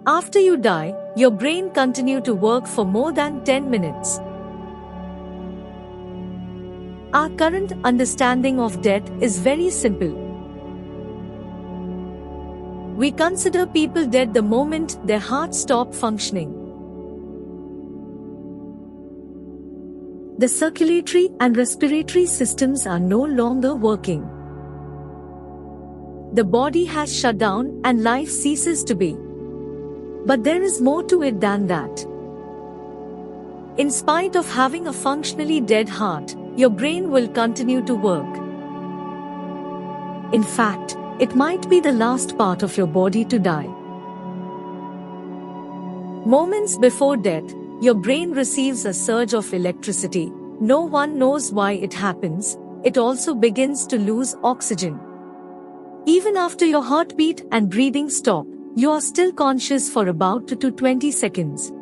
After you die, your brain continues to work for more than 10 minutes. Our current understanding of death is very simple. We consider people dead the moment their hearts stop functioning. The circulatory and respiratory systems are no longer working. The body has shut down and life ceases to be. But there is more to it than that. In spite of having a functionally dead heart, your brain will continue to work. In fact, it might be the last part of your body to die. Moments before death, your brain receives a surge of electricity. No one knows why it happens. It also begins to lose oxygen. Even after your heartbeat and breathing stop, you are still conscious for about 2 to 20 seconds.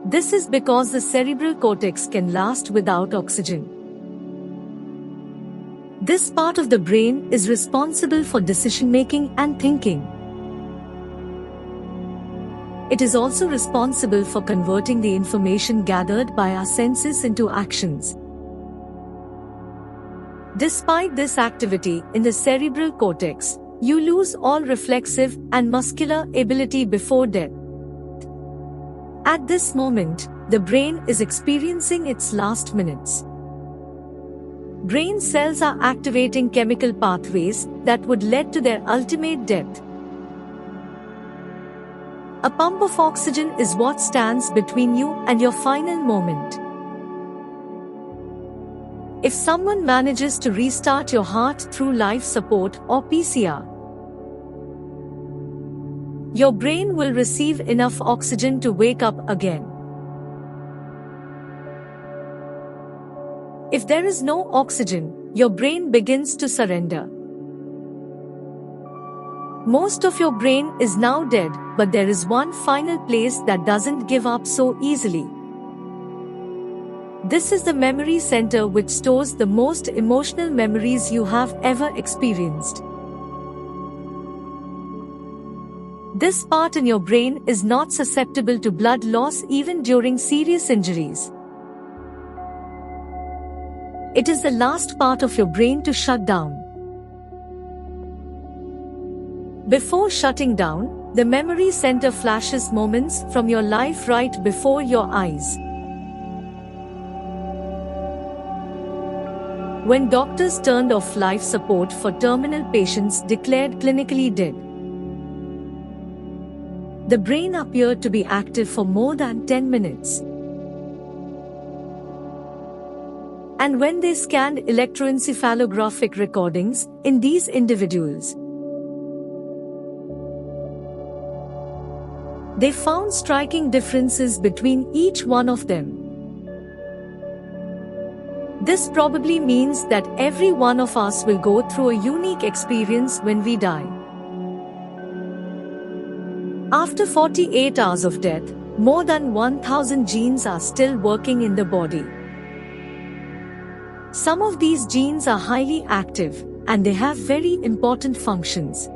This is because the cerebral cortex can last without oxygen. This part of the brain is responsible for decision-making and thinking. It is also responsible for converting the information gathered by our senses into actions. Despite this activity in the cerebral cortex, you lose all reflexive and muscular ability before death. At this moment, the brain is experiencing its last minutes. Brain cells are activating chemical pathways that would lead to their ultimate death. A pump of oxygen is what stands between you and your final moment. If someone manages to restart your heart through life support or PCR, your brain will receive enough oxygen to wake up again. If there is no oxygen, your brain begins to surrender. Most of your brain is now dead, but there is one final place that doesn't give up so easily. This is the memory center, which stores the most emotional memories you have ever experienced. This part in your brain is not susceptible to blood loss even during serious injuries. It is the last part of your brain to shut down. Before shutting down, the memory center flashes moments from your life right before your eyes. When doctors turned off life support for terminal patients declared clinically dead, the brain appeared to be active for more than 10 minutes. And when they scanned electroencephalographic recordings in these individuals, they found striking differences between each one of them. This probably means that every one of us will go through a unique experience when we die. After 48 hours of death, more than 1,000 genes are still working in the body. Some of these genes are highly active, and they have very important functions.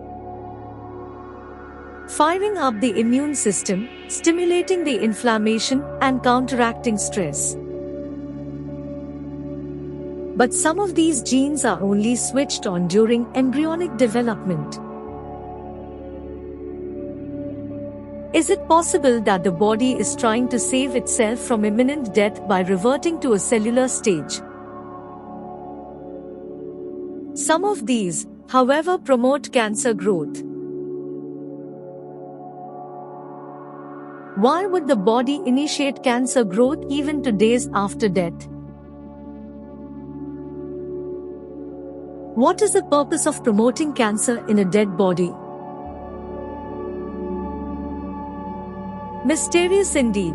Firing up the immune system, stimulating the inflammation, and counteracting stress. But some of these genes are only switched on during embryonic development. Is it possible that the body is trying to save itself from imminent death by reverting to a cellular stage? Some of these, however, promote cancer growth. Why would the body initiate cancer growth even 2 days after death? What is the purpose of promoting cancer in a dead body? Mysterious indeed.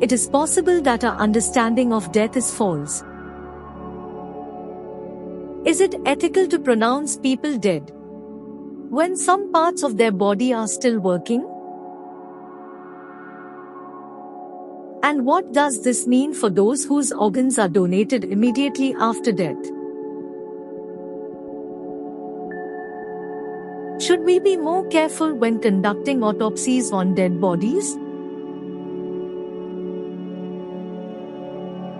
It is possible that our understanding of death is false. Is it ethical to pronounce people dead when some parts of their body are still working? And what does this mean for those whose organs are donated immediately after death? Should we be more careful when conducting autopsies on dead bodies?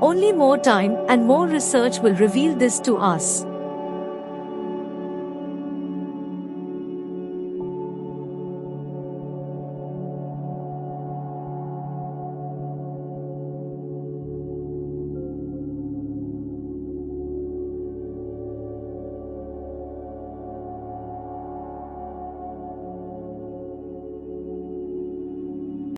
Only more time and more research will reveal this to us.